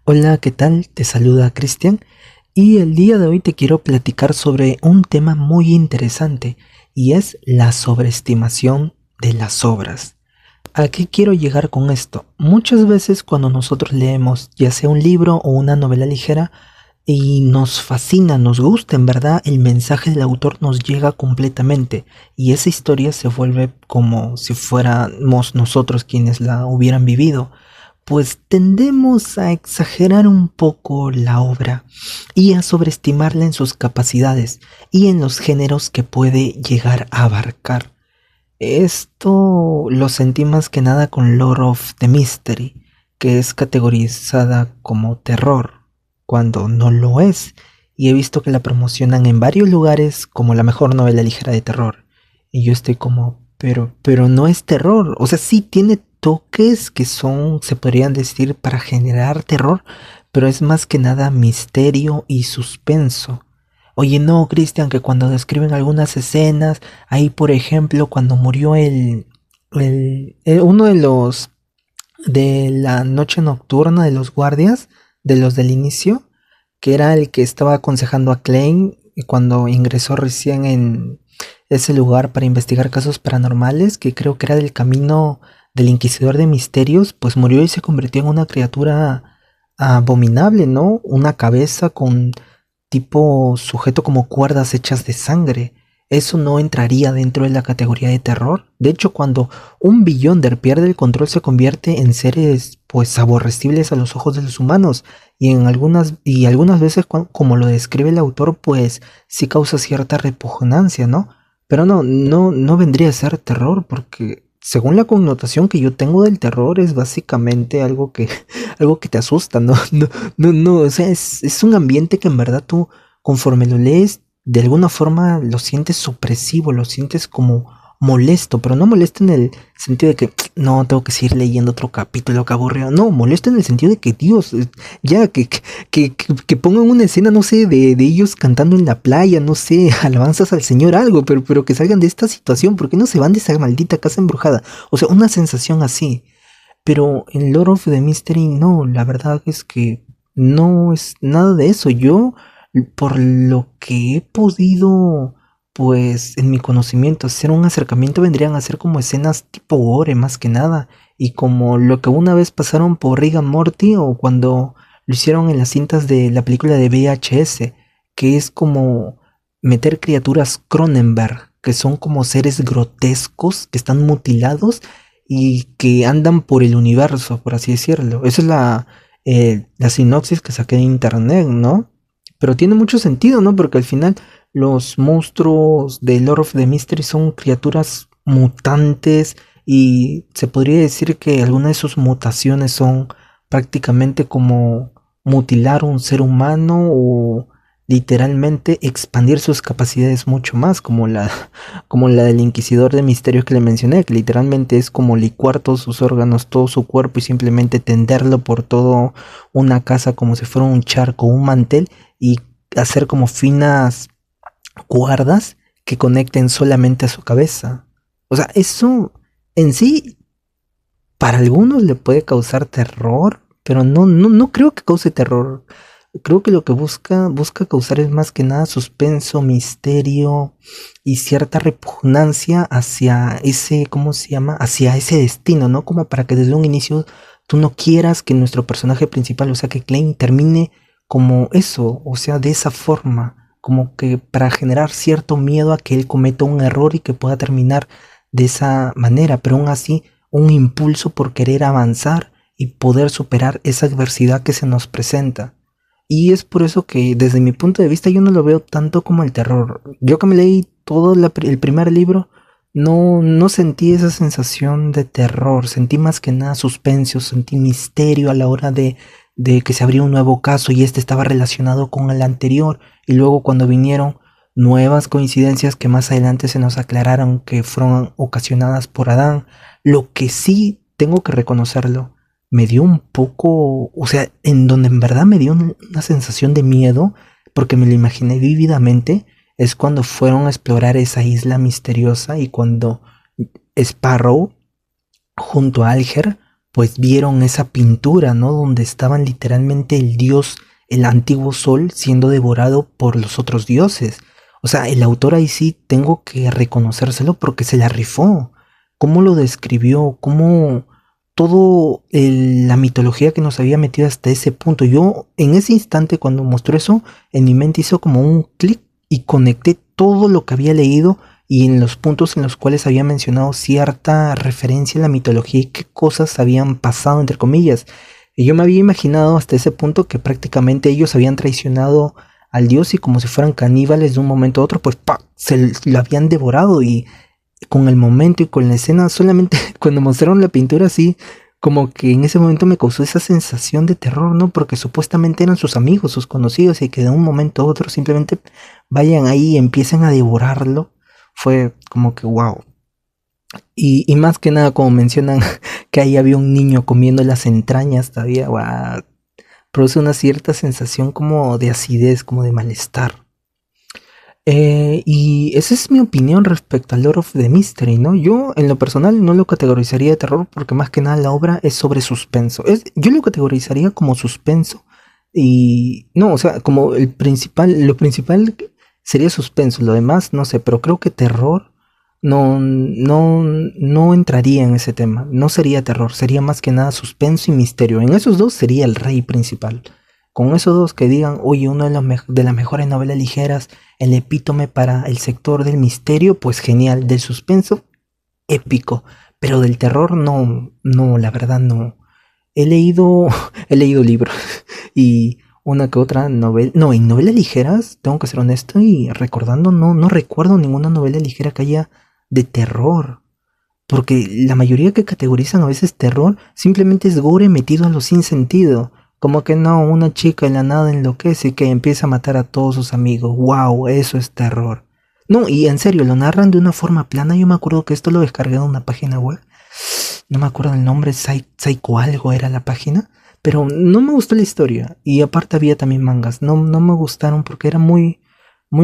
Hola, ¿qué tal? Te saluda Cristian y el día de hoy te quiero platicar sobre un tema muy interesante y es la sobreestimación de las obras. ¿A qué quiero llegar con esto? Muchas veces cuando nosotros leemos ya sea un libro o una novela ligera y nos fascina, nos gusta, en verdad el mensaje del autor nos llega completamente y esa historia se vuelve como si fuéramos nosotros quienes la hubieran vivido, pues tendemos a exagerar un poco la obra y a sobreestimarla en sus capacidades y en los géneros que puede llegar a abarcar. Esto lo sentí más que nada con Lord of the Mystery, que es categorizada como terror, cuando no lo es, y he visto que la promocionan en varios lugares como la mejor novela ligera de terror. Y yo estoy como, pero no es terror, o sea, sí tiene toques que son, se podrían decir, para generar terror, pero es más que nada misterio y suspenso. Oye, no, Cristian, que cuando describen algunas escenas, ahí, por ejemplo, cuando murió uno de los de la noche nocturna de los guardias, de los del inicio, que era el que estaba aconsejando a Klein cuando ingresó recién en ese lugar para investigar casos paranormales, que creo que era del camino del Inquisidor de Misterios, pues murió y se convirtió en una criatura abominable, ¿no? Una cabeza con tipo sujeto como cuerdas hechas de sangre. Eso no entraría dentro de la categoría de terror. De hecho, cuando un Beyonder pierde el control se convierte en seres pues aborrecibles a los ojos de los humanos y algunas veces como lo describe el autor pues sí causa cierta repugnancia, ¿no? Pero no vendría a ser terror porque según la connotación que yo tengo del terror es básicamente algo que algo que te asusta, ¿no? No, o sea, es un ambiente que en verdad tú, conforme lo lees, de alguna forma lo sientes supresivo, lo sientes como molesto, pero no molesto en el sentido de que no tengo que seguir leyendo otro capítulo que aburrido. No, molesto en el sentido de que Dios, ya que pongan una escena, no sé, de ellos cantando en la playa, no sé, alabanzas al Señor, algo, pero que salgan de esta situación, porque no se van de esa maldita casa embrujada. O sea, una sensación así. Pero en Lord of the Mystery no, la verdad es que no es nada de eso. Yo, por lo que he podido, pues en mi conocimiento, hacer un acercamiento vendrían a ser como escenas tipo gore más que nada. Y como lo que una vez pasaron por Rick and Morty o cuando lo hicieron en las cintas de la película de VHS, que es como meter criaturas Cronenberg, que son como seres grotescos que están mutilados y que andan por el universo, por así decirlo. Esa es la sinopsis que saqué de internet, ¿no? Pero tiene mucho sentido, ¿no? Porque al final los monstruos de Lord of the Mystery son criaturas mutantes y se podría decir que algunas de sus mutaciones son prácticamente como mutilar un ser humano o literalmente expandir sus capacidades mucho más, como la del Inquisidor de Misterios que le mencioné, que literalmente es como licuar todos sus órganos, todo su cuerpo y simplemente tenderlo por toda una casa como si fuera un charco, un mantel y hacer como finas cuerdas que conecten solamente a su cabeza. O sea, eso en sí para algunos le puede causar terror, pero no creo que cause terror. Creo que lo que busca causar es más que nada suspenso, misterio y cierta repugnancia hacia ese, ¿cómo se llama? Hacia ese destino, ¿no? Como para que desde un inicio tú no quieras que nuestro personaje principal, o sea, que Klein termine como eso, o sea, de esa forma, como que para generar cierto miedo a que él cometa un error y que pueda terminar de esa manera, pero aún así un impulso por querer avanzar y poder superar esa adversidad que se nos presenta. Y es por eso que desde mi punto de vista yo no lo veo tanto como el terror. Yo que me leí todo el primer libro, no sentí esa sensación de terror, sentí más que nada suspenso, sentí misterio a la hora de que se abrió un nuevo caso y este estaba relacionado con el anterior. Y luego cuando vinieron nuevas coincidencias que más adelante se nos aclararon que fueron ocasionadas por Adán, lo que sí tengo que reconocerlo me dio un poco, o sea, en donde en verdad me dio una sensación de miedo, porque me lo imaginé vívidamente, es cuando fueron a explorar esa isla misteriosa y cuando Sparrow, junto a Alger, pues vieron esa pintura, ¿no? Donde estaban literalmente el dios, el antiguo sol, siendo devorado por los otros dioses. O sea, el autor ahí sí tengo que reconocérselo porque se la rifó. Cómo lo describió, cómo todo la mitología que nos había metido hasta ese punto. Yo en ese instante cuando mostró eso, en mi mente hizo como un clic y conecté todo lo que había leído y en los puntos en los cuales había mencionado cierta referencia a la mitología y qué cosas habían pasado, entre comillas. Y yo me había imaginado hasta ese punto que prácticamente ellos habían traicionado al dios y como si fueran caníbales de un momento a otro, pues ¡pa! Se lo habían devorado y con el momento y con la escena, solamente cuando mostraron la pintura así, como que en ese momento me causó esa sensación de terror, ¿no? Porque supuestamente eran sus amigos, sus conocidos, y que de un momento a otro simplemente vayan ahí y empiecen a devorarlo. Fue como que wow. Y más que nada, como mencionan que ahí había un niño comiendo las entrañas todavía, wow, produce una cierta sensación como de acidez, como de malestar. Y esa es mi opinión respecto a Lord of the Mystery, ¿no? Yo en lo personal no lo categorizaría de terror porque más que nada la obra es sobre suspenso. Yo lo categorizaría como suspenso y no, o sea, como lo principal sería suspenso, lo demás no sé, pero creo que terror no entraría en ese tema, no sería terror, sería más que nada suspenso y misterio. En esos dos sería el rey principal. Con esos dos que digan, oye, uno de las mejores novelas ligeras, el epítome para el sector del misterio, pues genial. Del suspenso, épico. Pero del terror, no, no, la verdad no. He leído, he leído libros y una que otra novela. No, en novelas ligeras, tengo que ser honesto y recordando, no recuerdo ninguna novela ligera que haya de terror. Porque la mayoría que categorizan a veces terror simplemente es gore metido a lo sin sentido. Como que no, una chica en la nada enloquece y que empieza a matar a todos sus amigos. ¡Wow! Eso es terror. No, y en serio, lo narran de una forma plana. Yo me acuerdo que esto lo descargué de una página web. No me acuerdo el nombre, Psycho algo era la página. Pero no me gustó la historia. Y aparte había también mangas. No me gustaron porque era muy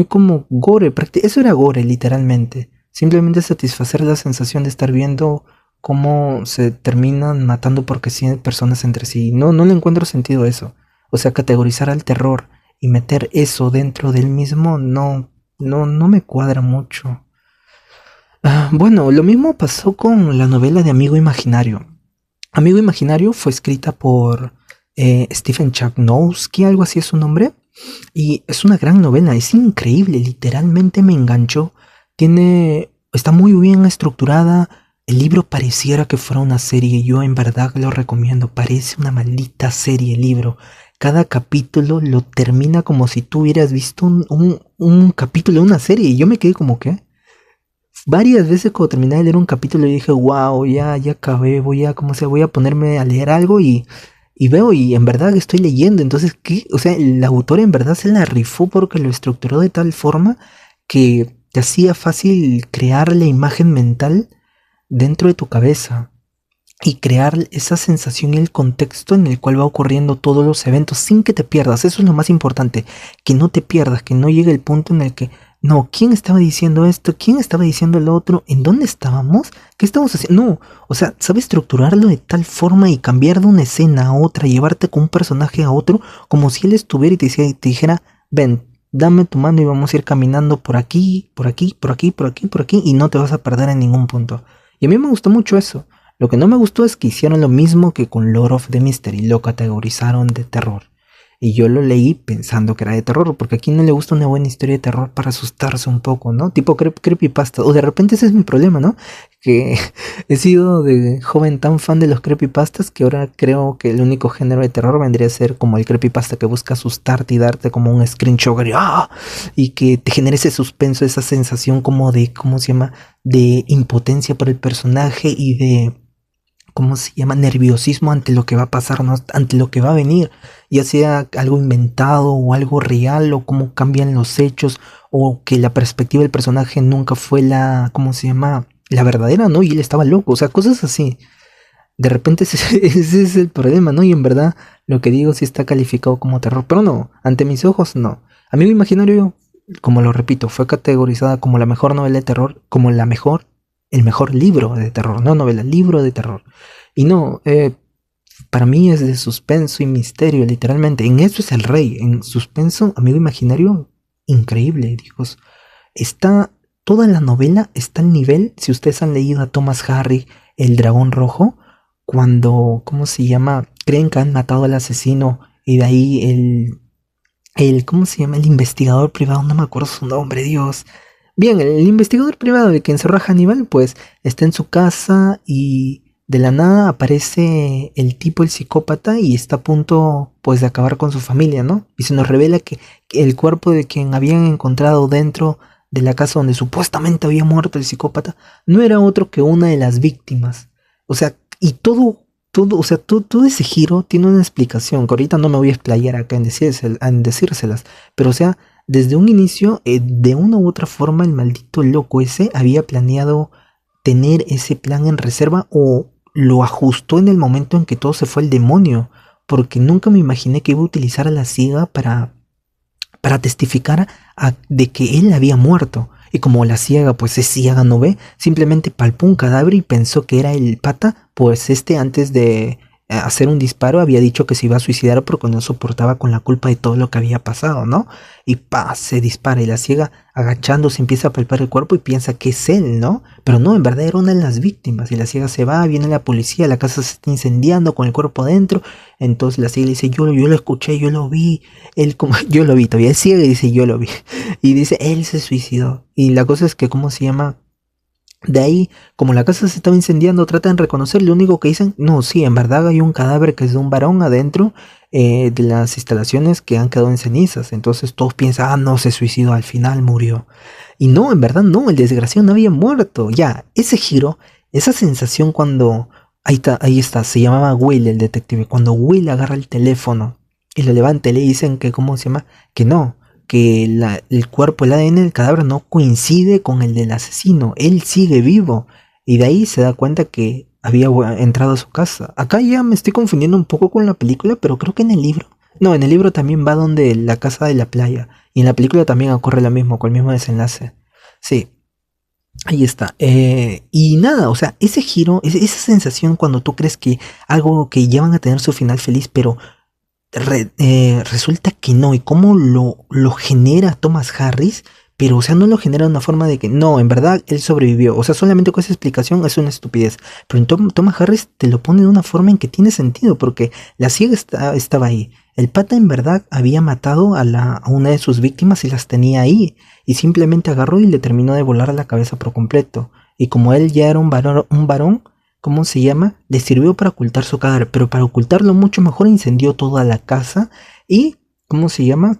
como gore. Eso era gore, literalmente. Simplemente satisfacer la sensación de estar viendo cómo se terminan matando porque sí personas entre sí. No le encuentro sentido a eso. O sea, categorizar al terror y meter eso dentro del mismo no me cuadra mucho. Bueno, lo mismo pasó con la novela de Amigo Imaginario. Amigo Imaginario fue escrita por Stephen Chbosky, algo así es su nombre. Y es una gran novela, es increíble, literalmente me enganchó. Está muy bien estructurada. El libro pareciera que fuera una serie. Yo en verdad lo recomiendo. Parece una maldita serie el libro. Cada capítulo lo termina como si tú hubieras visto un capítulo de una serie. Y yo me quedé como que varias veces cuando terminé de leer un capítulo y dije, wow, ya acabé, voy a ponerme a leer algo y veo y en verdad estoy leyendo. Entonces, ¿qué? O sea, el autor en verdad se la rifó porque lo estructuró de tal forma que te hacía fácil crear la imagen mental dentro de tu cabeza y crear esa sensación y el contexto en el cual va ocurriendo todos los eventos sin que te pierdas. Eso es lo más importante, que no te pierdas, que no llegue el punto en el que, no, ¿quién estaba diciendo esto? ¿Quién estaba diciendo lo otro? ¿En dónde estábamos? ¿Qué estamos haciendo? No, o sea, sabes estructurarlo de tal forma y cambiar de una escena a otra, llevarte con un personaje a otro, como si él estuviera y te dijera, ven, dame tu mano y vamos a ir caminando por aquí, por aquí, por aquí, por aquí, por aquí, y no te vas a perder en ningún punto. Y a mí me gustó mucho eso. Lo que no me gustó es que hicieron lo mismo que con Lord of the Mystery, lo categorizaron de terror. Y yo lo leí pensando que era de terror, porque a quien no le gusta una buena historia de terror para asustarse un poco, ¿no? Tipo creepypasta. O de repente ese es mi problema, ¿no? Que he sido de joven tan fan de los creepypastas que ahora creo que el único género de terror vendría a ser como el creepypasta que busca asustarte y darte como un screenshot ¡ah! Y que te genere ese suspenso, esa sensación como de, ¿cómo se llama? De impotencia por el personaje y de, ¿cómo se llama? Nerviosismo ante lo que va a pasar, ¿no? Ante lo que va a venir, ya sea algo inventado o algo real, o cómo cambian los hechos, o que la perspectiva del personaje nunca fue la, ¿cómo se llama? La verdadera, ¿no? Y él estaba loco, o sea, cosas así. De repente ese es el problema, ¿no? Y en verdad lo que digo sí está calificado como terror, pero no, ante mis ojos no. Amigo Imaginario, como lo repito, fue categorizada como la mejor novela de terror, como el mejor libro de terror, no novela, libro de terror. Y no, para mí es de suspenso y misterio, literalmente. En eso es el rey, en suspenso, amigo imaginario, increíble, hijos. Está, toda la novela está al nivel, si ustedes han leído a Thomas Harry, el dragón rojo, cuando, ¿cómo se llama? Creen que han matado al asesino y de ahí ¿cómo se llama? El investigador privado, no me acuerdo su nombre, Dios. Bien, el investigador privado de que encerró a Hannibal, pues está en su casa y de la nada aparece el tipo, el psicópata, y está a punto, pues, de acabar con su familia, ¿no? Y se nos revela que el cuerpo de quien habían encontrado dentro de la casa donde supuestamente había muerto el psicópata no era otro que una de las víctimas. O sea, y todo, o sea, todo ese giro tiene una explicación, que ahorita no me voy a explayar acá en decírselas, pero o sea, desde un inicio, de una u otra forma, el maldito loco ese había planeado tener ese plan en reserva o lo ajustó en el momento en que todo se fue al demonio, porque nunca me imaginé que iba a utilizar a la ciega para testificar de que él había muerto. Y como la ciega pues es ciega, no ve, simplemente palpó un cadáver y pensó que era el pata, pues antes de hacer un disparo había dicho que se iba a suicidar porque no soportaba con la culpa de todo lo que había pasado, ¿no? Y pa, se dispara y la ciega agachándose empieza a palpar el cuerpo y piensa que es él, ¿no? Pero no, en verdad era una de las víctimas y la ciega se va, viene la policía, la casa se está incendiando con el cuerpo adentro, entonces la ciega le dice, yo lo escuché, yo lo vi, él como, yo lo vi, todavía es ciega y dice, yo lo vi, y dice, él se suicidó, y la cosa es que, ¿cómo se llama? De ahí, como la casa se estaba incendiando, tratan de reconocer, lo único que dicen, no, sí, en verdad hay un cadáver que es de un varón adentro de las instalaciones que han quedado en cenizas. Entonces todos piensan, ah, no, se suicidó, al final murió. Y no, en verdad no, el desgraciado no había muerto. Ya, ese giro, esa sensación cuando, ahí está, se llamaba Will, el detective, cuando Will agarra el teléfono y lo levanta y le dicen que, ¿cómo se llama? Que no, que el cuerpo, el ADN del cadáver no coincide con el del asesino, él sigue vivo y de ahí se da cuenta que había entrado a su casa. Acá ya me estoy confundiendo un poco con la película, pero creo que en el libro, no, en el libro también va donde la casa de la playa y en la película también ocurre lo mismo, con el mismo desenlace. Sí, ahí está. Y nada, o sea, ese giro, esa sensación cuando tú crees que algo que ya van a tener su final feliz, pero resulta que no, y cómo lo genera Thomas Harris, pero o sea, no lo genera de una forma de que no, en verdad él sobrevivió, o sea, solamente con esa explicación es una estupidez, pero en Thomas Harris te lo pone de una forma en que tiene sentido, porque la ciega estaba ahí, el pata en verdad había matado a una de sus víctimas y las tenía ahí, y simplemente agarró y le terminó de volar a la cabeza por completo, y como él ya era un varón, ¿cómo se llama? Le sirvió para ocultar su cadáver, pero para ocultarlo mucho mejor incendió toda la casa y, ¿cómo se llama?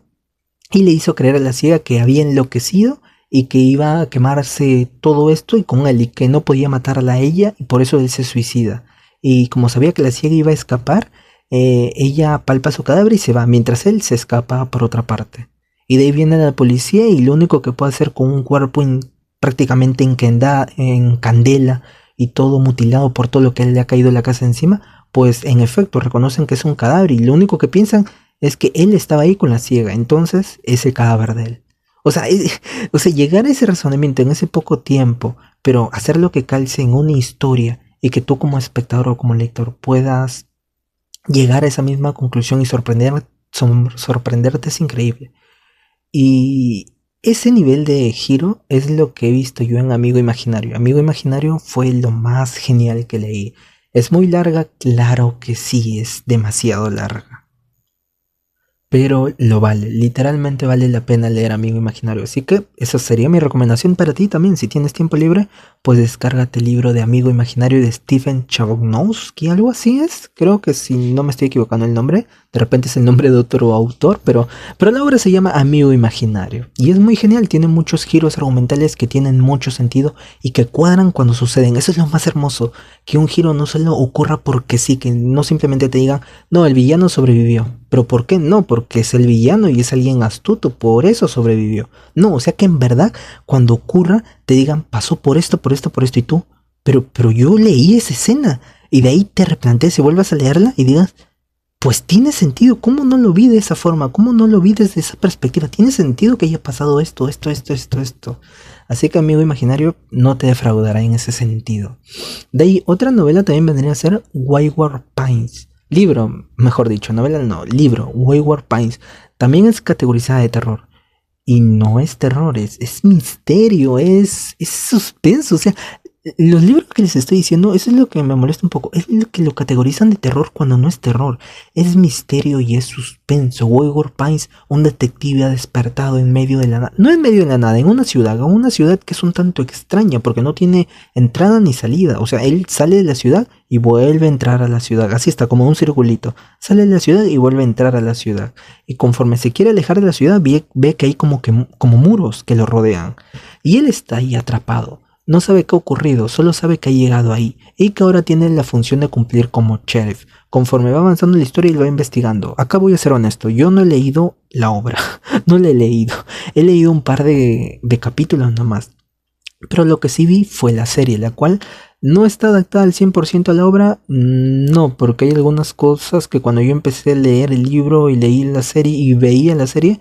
Y le hizo creer a la ciega que había enloquecido y que iba a quemarse todo esto y con él y que no podía matarla a ella y por eso él se suicida. Y como sabía que la ciega iba a escapar, ella palpa su cadáver y se va, mientras él se escapa por otra parte. Y de ahí viene la policía y lo único que puede hacer con un cuerpo prácticamente en candela y todo mutilado por todo lo que le ha caído la casa encima, pues en efecto reconocen que es un cadáver y lo único que piensan es que él estaba ahí con la ciega, entonces es el cadáver de él. O sea, o sea, llegar a ese razonamiento en ese poco tiempo, pero hacer lo que calce en una historia y que tú como espectador o como lector puedas llegar a esa misma conclusión y sorprenderte es increíble. Y ese nivel de giro es lo que he visto yo en Amigo Imaginario. Amigo Imaginario fue lo más genial que leí. ¿Es muy larga? Claro que sí, es demasiado larga. Pero lo vale, literalmente vale la pena leer Amigo Imaginario. Así que esa sería mi recomendación para ti también. Si tienes tiempo libre, pues descárgate el libro de Amigo Imaginario de Stephen Chbosky, algo así es. Creo que si no me estoy equivocando el nombre, de repente es el nombre de otro autor, pero la obra se llama Amigo Imaginario. Y es muy genial, tiene muchos giros argumentales que tienen mucho sentido y que cuadran cuando suceden. Eso es lo más hermoso, que un giro no solo ocurra porque sí, que no simplemente te digan, no, el villano sobrevivió. ¿Pero por qué no? Porque es el villano y es alguien astuto, por eso sobrevivió. No, o sea que en verdad, cuando ocurra, te digan, pasó por esto, por esto, por esto, y tú, pero yo leí esa escena. Y de ahí te replantees y vuelvas a leerla y digas, pues tiene sentido. ¿Cómo no lo vi de esa forma? ¿Cómo no lo vi desde esa perspectiva? Tiene sentido que haya pasado esto. Así que, amigo imaginario, no te defraudará en ese sentido. De ahí, otra novela también vendría a ser Wayward Pines. Libro, mejor dicho, novela no, libro, Wayward Pines. También es categorizada de terror. Y no es terror, es misterio, es suspenso. O sea, los libros que les estoy diciendo, eso es lo que me molesta un poco. Es lo que lo categorizan de terror cuando no es terror. Es misterio y es suspenso. Wayward Pines, un detective ha despertado en medio de la nada. No en medio de la nada, en una ciudad que es un tanto extraña porque no tiene entrada ni salida. O sea, él sale de la ciudad y vuelve a entrar a la ciudad. Así está, como un circulito. Sale de la ciudad y vuelve a entrar a la ciudad. Y conforme se quiere alejar de la ciudad, ve que hay como muros que lo rodean. Y él está ahí atrapado. No sabe qué ha ocurrido, solo sabe que ha llegado ahí y que ahora tiene la función de cumplir como sheriff. Conforme va avanzando la historia y lo va investigando. Acá voy a ser honesto, yo no he leído la obra, no la he leído. He leído un par de capítulos nomás. Pero lo que sí vi fue la serie, la cual no está adaptada al 100% a la obra. No, porque hay algunas cosas que cuando yo empecé a leer el libro y leí la serie y veía la serie,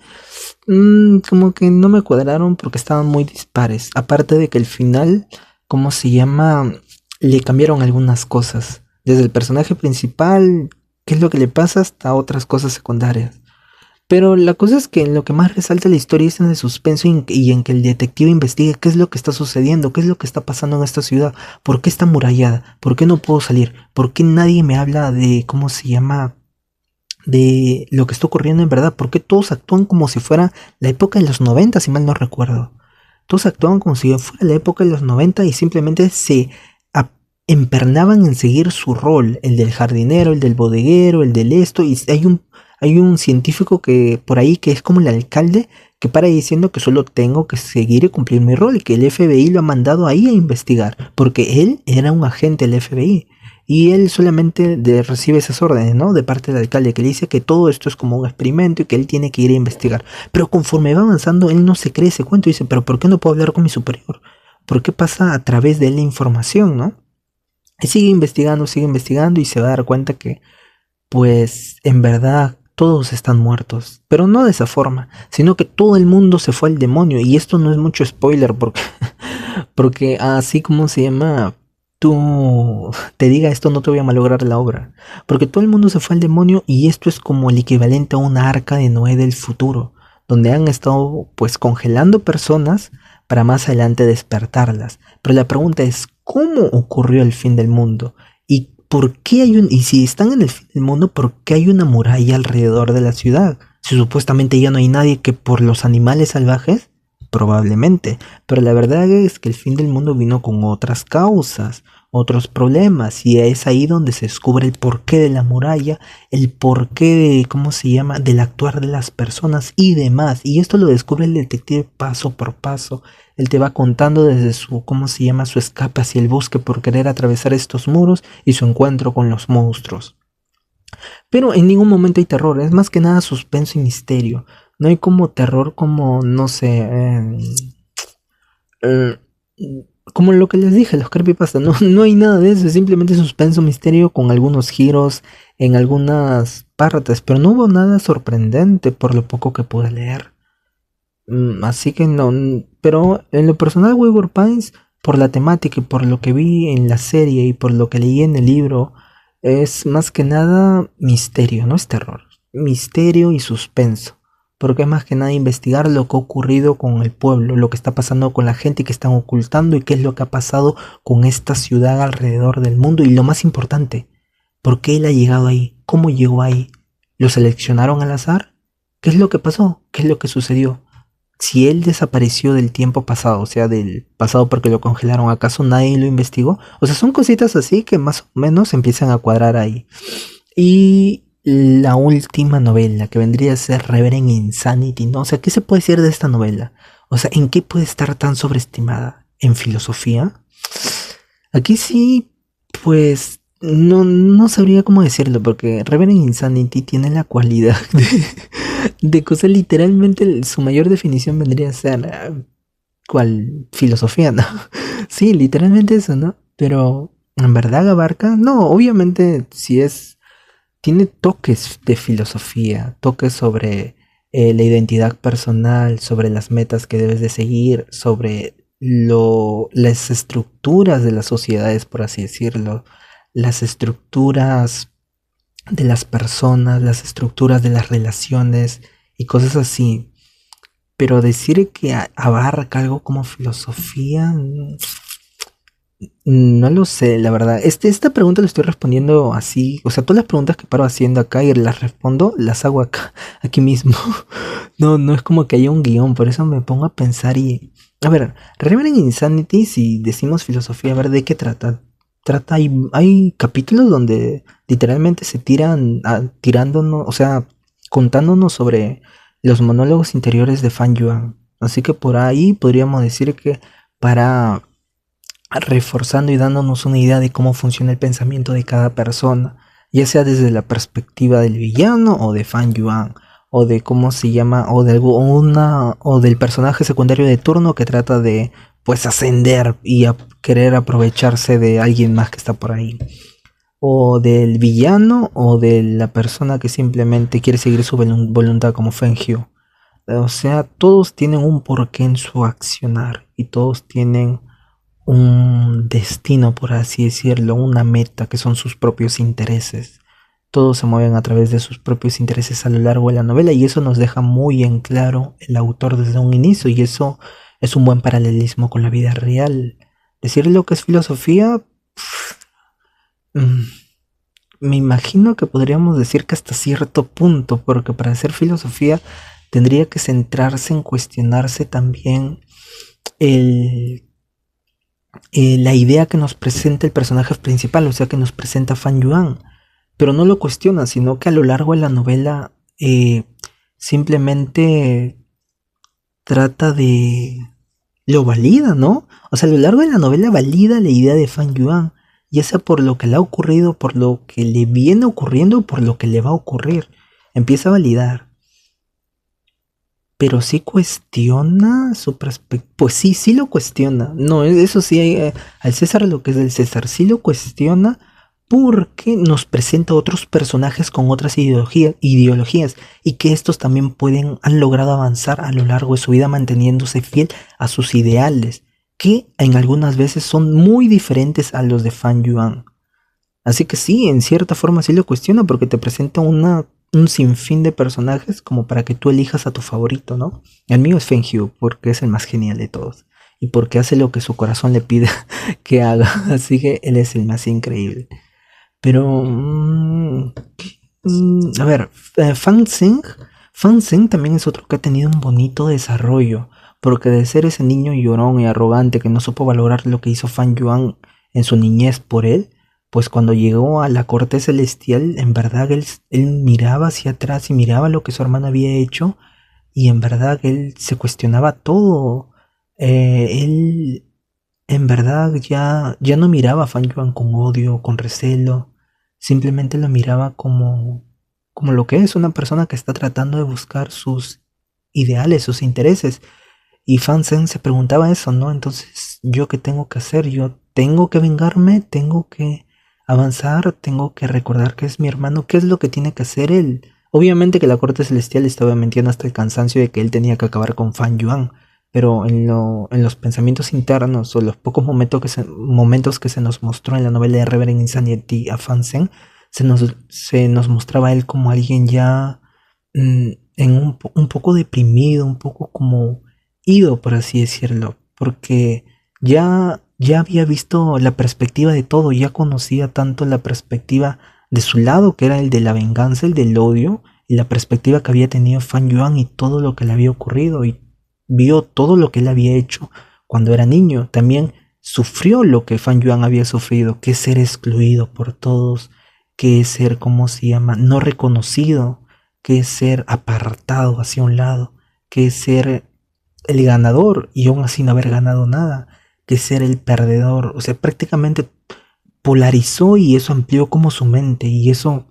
como que no me cuadraron porque estaban muy dispares. Aparte de que el final, ¿cómo se llama? Le cambiaron algunas cosas. Desde el personaje principal, qué es lo que le pasa, hasta otras cosas secundarias. Pero la cosa es que en lo que más resalta la historia es en el suspenso y en que el detective investigue qué es lo que está sucediendo, qué es lo que está pasando en esta ciudad, por qué está amurallada, por qué no puedo salir, por qué nadie me habla de, ¿cómo se llama? De lo que está ocurriendo en verdad, por qué todos actúan como si fuera la época de los 90, si mal no recuerdo. Todos actuaban como si fuera la época de los 90 y simplemente se empernaban en seguir su rol, el del jardinero, el del bodeguero, el del esto, y hay un científico que por ahí que es como el alcalde que para diciendo que solo tengo que seguir y cumplir mi rol, que el FBI lo ha mandado ahí a investigar, porque él era un agente del FBI. Y él solamente recibe esas órdenes, ¿no? De parte del alcalde, que le dice que todo esto es como un experimento y que él tiene que ir a investigar. Pero conforme va avanzando, él no se cree ese cuento y dice, pero ¿por qué no puedo hablar con mi superior? ¿Por qué pasa a través de él la información, no? Y sigue investigando y se va a dar cuenta que, pues, en verdad, todos están muertos. Pero no de esa forma, sino que todo el mundo se fue al demonio. Y esto no es mucho spoiler porque, porque así como se llama, tú te diga esto, no te voy a malograr la obra. Porque todo el mundo se fue al demonio y esto es como el equivalente a una arca de Noé del futuro, donde han estado pues congelando personas para más adelante despertarlas. Pero la pregunta es, ¿cómo ocurrió el fin del mundo? ¿Y por qué y si están en el fin del mundo, por qué hay una muralla alrededor de la ciudad? Si supuestamente ya no hay nadie que por los animales salvajes, probablemente. Pero la verdad es que el fin del mundo vino con otras causas, otros problemas, y es ahí donde se descubre el porqué de la muralla, el porqué de, ¿cómo se llama?, del actuar de las personas y demás. Y esto lo descubre el detective paso por paso. Él te va contando desde su, ¿cómo se llama?, su escape hacia el bosque por querer atravesar estos muros y su encuentro con los monstruos. Pero en ningún momento hay terror, es más que nada suspenso y misterio. No hay como terror como, no sé, eh, como lo que les dije, los creepypasta, no, no hay nada de eso, es simplemente suspenso, misterio con algunos giros en algunas partes, pero no hubo nada sorprendente por lo poco que pude leer. Así que no, pero en lo personal Wayward Pines, por la temática y por lo que vi en la serie y por lo que leí en el libro, es más que nada misterio, no es terror, misterio y suspenso, porque es más que nada investigar lo que ha ocurrido con el pueblo, lo que está pasando con la gente que están ocultando y qué es lo que ha pasado con esta ciudad alrededor del mundo y lo más importante, ¿por qué él ha llegado ahí? ¿Cómo llegó ahí? ¿Lo seleccionaron al azar? ¿Qué es lo que pasó? ¿Qué es lo que sucedió? Si él desapareció del tiempo pasado, o sea, del pasado porque lo congelaron, ¿acaso nadie lo investigó? O sea, son cositas así que más o menos empiezan a cuadrar ahí. Y la última novela, que vendría a ser Reverend Insanity, ¿no? O sea, ¿qué se puede decir de esta novela? O sea, ¿en qué puede estar tan sobreestimada? ¿En filosofía? Aquí sí, pues no sabría cómo decirlo, porque Reverend Insanity tiene la cualidad de cosas literalmente, su mayor definición vendría a ser, ¿cuál? Filosofía, ¿no? Sí, literalmente eso, ¿no? Pero, ¿en verdad abarca? No, obviamente, si es tiene toques de filosofía, toques sobre la identidad personal, sobre las metas que debes de seguir, sobre las estructuras de las sociedades, por así decirlo, las estructuras de las personas, las estructuras de las relaciones y cosas así. Pero decir que abarca algo como filosofía, no lo sé, la verdad. Esta pregunta la estoy respondiendo así. O sea, todas las preguntas que paro haciendo acá y las respondo, las hago acá, aquí mismo. No, no es como que haya un guión, por eso me pongo a pensar y... A ver, Reverend Insanity, si decimos filosofía, a ver, ¿de qué trata? Hay capítulos donde literalmente se tiran tirándonos, o sea, contándonos sobre los monólogos interiores de Fan Yuan. Así que por ahí podríamos decir que para reforzando y dándonos una idea de cómo funciona el pensamiento de cada persona, ya sea desde la perspectiva del villano o de Fan Yuan, o de cómo se llama, o del personaje secundario de turno que trata de pues ascender y querer aprovecharse de alguien más que está por ahí, o del villano o de la persona que simplemente quiere seguir su voluntad como Fengyu. O sea, todos tienen un porqué en su accionar y todos tienen un destino, por así decirlo, una meta que son sus propios intereses. Todos se mueven a través de sus propios intereses a lo largo de la novela y eso nos deja muy en claro el autor desde un inicio y eso es un buen paralelismo con la vida real. Decir lo que es filosofía, mm, me imagino que podríamos decir que hasta cierto punto, porque para hacer filosofía tendría que centrarse en cuestionarse también el la idea que nos presenta el personaje principal, o sea, que nos presenta Fan Yuan, pero no lo cuestiona, sino que a lo largo de la novela simplemente trata de... lo valida, ¿no? O sea, a lo largo de la novela valida la idea de Fan Yuan, ya sea por lo que le ha ocurrido, por lo que le viene ocurriendo, por lo que le va a ocurrir. Empieza a validar. Pero sí cuestiona su perspectiva. Pues sí, sí lo cuestiona. No, eso sí, al César lo que es del César, sí lo cuestiona porque nos presenta otros personajes con otras ideologías y que estos también han logrado avanzar a lo largo de su vida manteniéndose fiel a sus ideales, que en algunas veces son muy diferentes a los de Fan Yuan. Así que sí, en cierta forma sí lo cuestiona porque te presenta un sinfín de personajes como para que tú elijas a tu favorito, ¿no? El mío es Fenghu porque es el más genial de todos y porque hace lo que su corazón le pide que haga, así que él es el más increíble. Pero, a ver, Fan Zeng también es otro que ha tenido un bonito desarrollo, porque de ser ese niño llorón y arrogante que no supo valorar lo que hizo Fan Yuan en su niñez por él, pues cuando llegó a la corte celestial, en verdad él miraba hacia atrás y miraba lo que su hermano había hecho, y en verdad él se cuestionaba todo. Él en verdad ya no miraba a Fan Yuan con odio, con recelo, simplemente lo miraba como lo que es una persona que está tratando de buscar sus ideales, sus intereses. Y Fan Zeng se preguntaba eso, ¿no? Entonces, ¿yo qué tengo que hacer? Yo tengo que vengarme, tengo que avanzar, tengo que recordar que es mi hermano, ¿qué es lo que tiene que hacer él? Obviamente que la corte celestial estaba mintiendo hasta el cansancio de que él tenía que acabar con Fan Yuan, pero en los pensamientos internos o los pocos momentos que se nos mostró en la novela de Reverend Insanity a Fan Zeng, se nos mostraba a él como alguien ya un poco deprimido, un poco como ido, por así decirlo, porque ya había visto la perspectiva de todo, ya conocía tanto la perspectiva de su lado, que era el de la venganza, el del odio, y la perspectiva que había tenido Fan Yuan y todo lo que le había ocurrido, y vio todo lo que él había hecho cuando era niño. También sufrió lo que Fan Yuan había sufrido, que es ser excluido por todos, que es ser, ¿cómo se llama?, no reconocido, que es ser apartado hacia un lado, que es ser el ganador y aún así no haber ganado nada, que ser el perdedor. O sea, prácticamente polarizó y eso amplió como su mente y eso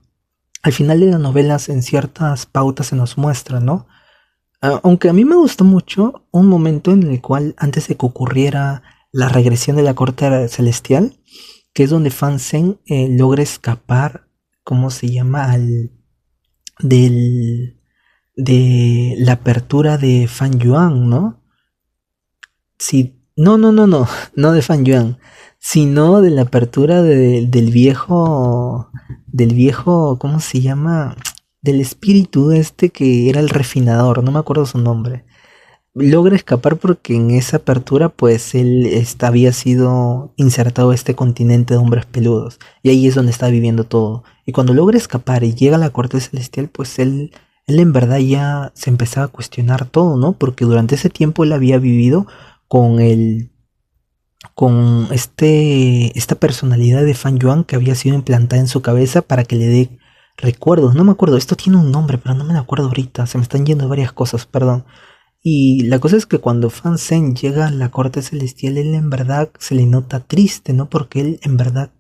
al final de las novelas en ciertas pautas se nos muestra, ¿no? Aunque a mí me gustó mucho un momento en el cual antes de que ocurriera la regresión de la corte celestial, que es donde Fan Zeng logra escapar ¿cómo se llama? Del, de la apertura de Fan Yuan, ¿no? Sí, no, no de Fan Yuan, sino de la apertura del viejo, ¿cómo se llama? Del espíritu este que era el refinador, no me acuerdo su nombre. Logra escapar porque en esa apertura pues había sido insertado a este continente de hombres peludos y ahí es donde está viviendo todo. Y cuando logra escapar y llega a la corte celestial pues él en verdad ya se empezaba a cuestionar todo, ¿no? Porque durante ese tiempo él había vivido con esta personalidad de Fan Yuan que había sido implantada en su cabeza para que le dé recuerdos. No me acuerdo, esto tiene un nombre pero no me acuerdo ahorita, se me están yendo varias cosas, perdón. Y la cosa es que cuando Fan Zhen llega a la corte celestial, él en verdad se le nota triste, ¿no? Porque él en verdad,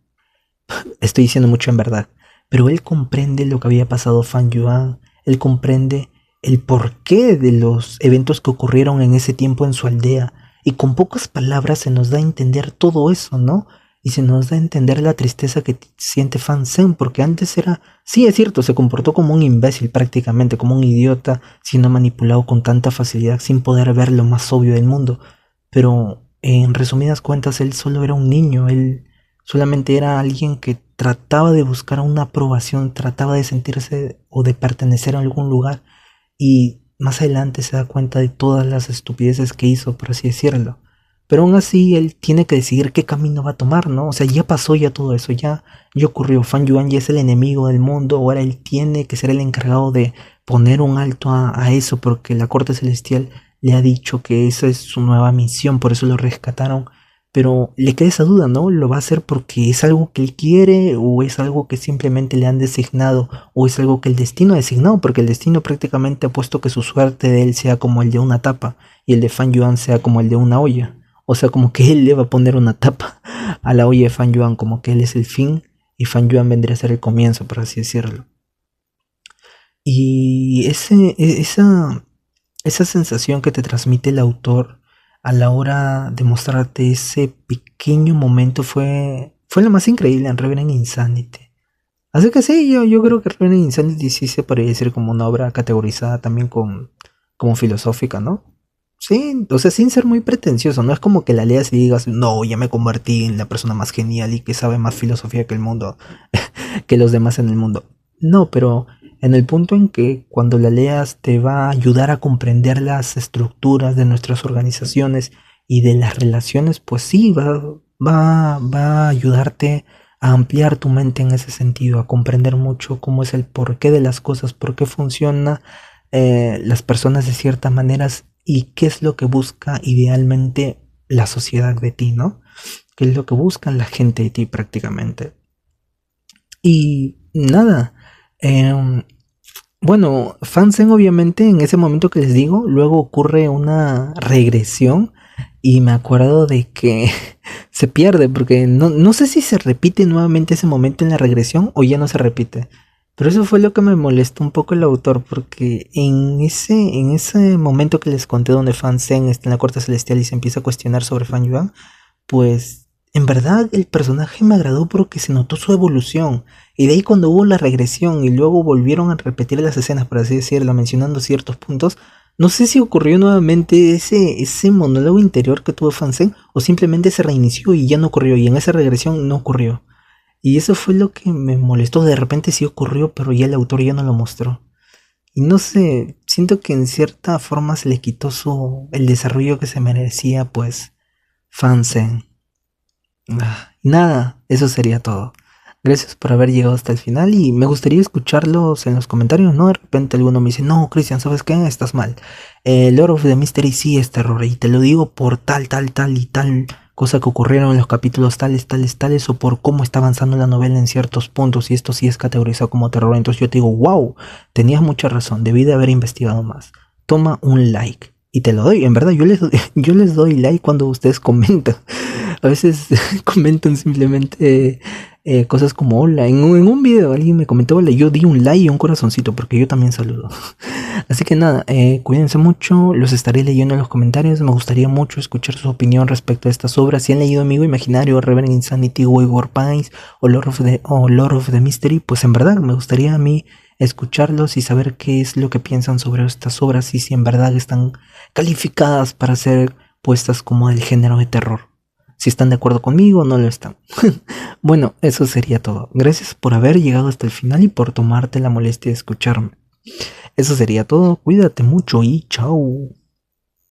estoy diciendo mucho en verdad, pero él comprende lo que había pasado Fan Yuan, él comprende el porqué de los eventos que ocurrieron en ese tiempo en su aldea. Y con pocas palabras se nos da a entender todo eso, ¿no? Y se nos da a entender la tristeza que siente Fan Zhen, porque antes era, sí es cierto, se comportó como un imbécil prácticamente, como un idiota, siendo manipulado con tanta facilidad sin poder ver lo más obvio del mundo. Pero en resumidas cuentas, él solo era un niño, él solamente era alguien que trataba de buscar una aprobación, trataba de sentirse o de pertenecer a algún lugar y más adelante se da cuenta de todas las estupideces que hizo, por así decirlo. Pero aún así él tiene que decidir qué camino va a tomar, ¿no? O sea, ya pasó ya todo eso, ya ocurrió. Fan Yuan ya es el enemigo del mundo, ahora él tiene que ser el encargado de poner un alto a eso, porque la corte celestial le ha dicho que esa es su nueva misión, por eso lo rescataron. Pero le queda esa duda, ¿no? ¿Lo va a hacer porque es algo que él quiere o es algo que simplemente le han designado o es algo que el destino ha designado? Porque el destino prácticamente ha puesto que su suerte de él sea como el de una tapa y el de Fan Yuan sea como el de una olla. O sea, como que él le va a poner una tapa a la olla de Fan Yuan, como que él es el fin y Fan Yuan vendría a ser el comienzo, por así decirlo. Y esa sensación que te transmite el autor a la hora de mostrarte ese pequeño momento fue lo más increíble en Revenant Insanity. Así que sí, yo creo que Revenant Insanity sí se podría decir como una obra categorizada también como filosófica, ¿no? Sí, o sea, sin ser muy pretencioso, no es como que la leas y digas, no, ya me convertí en la persona más genial y que sabe más filosofía que el mundo, que los demás en el mundo. No, pero en el punto en que cuando la leas te va a ayudar a comprender las estructuras de nuestras organizaciones y de las relaciones, pues sí, va a ayudarte a ampliar tu mente en ese sentido, a comprender mucho cómo es el porqué de las cosas, por qué funciona las personas de ciertas maneras y qué es lo que busca idealmente la sociedad de ti, ¿no? ¿Qué es lo que busca la gente de ti prácticamente? Y nada, em, bueno, Fansen obviamente en ese momento que les digo, luego ocurre una regresión y me acuerdo de que se pierde porque no sé si se repite nuevamente ese momento en la regresión o ya no se repite. Pero eso fue lo que me molestó un poco el autor porque en ese momento que les conté donde Fansen está en la corte celestial y se empieza a cuestionar sobre Fan Yuan, pues en verdad el personaje me agradó porque se notó su evolución. Y de ahí cuando hubo la regresión y luego volvieron a repetir las escenas, por así decirlo, mencionando ciertos puntos, no sé si ocurrió nuevamente ese monólogo interior que tuvo Fansen o simplemente se reinició y ya no ocurrió y en esa regresión no ocurrió. Y eso fue lo que me molestó, de repente sí ocurrió, pero ya el autor ya no lo mostró. Y no sé, siento que en cierta forma se le quitó el desarrollo que se merecía, pues, Fansen. Y nada, eso sería todo. Gracias por haber llegado hasta el final y me gustaría escucharlos en los comentarios, ¿no? De repente alguno me dice, no, Cristian, ¿sabes qué? Estás mal. Lord of the Mystery sí es terror y te lo digo por tal, tal, tal y tal cosa que ocurrieron en los capítulos tales, tales, tales o por cómo está avanzando la novela en ciertos puntos y esto sí es categorizado como terror. Entonces yo te digo, wow, tenías mucha razón, debí de haber investigado más. Toma un like. Y te lo doy, en verdad, yo les doy like cuando ustedes comentan. A veces comentan simplemente cosas como hola. En un video alguien me comentó hola, yo di un like y un corazoncito porque yo también saludo. Así que nada, cuídense mucho, los estaré leyendo en los comentarios. Me gustaría mucho escuchar su opinión respecto a estas obras. Si han leído Amigo Imaginario, Revenant Insanity, Wayward Pines o Lord of the Mystery, pues en verdad me gustaría a mí escucharlos y saber qué es lo que piensan sobre estas obras y si en verdad están calificadas para ser puestas como el género de terror. Si están de acuerdo conmigo o no lo están. Bueno, eso sería todo. Gracias por haber llegado hasta el final y por tomarte la molestia de escucharme. Eso sería todo. Cuídate mucho y chao.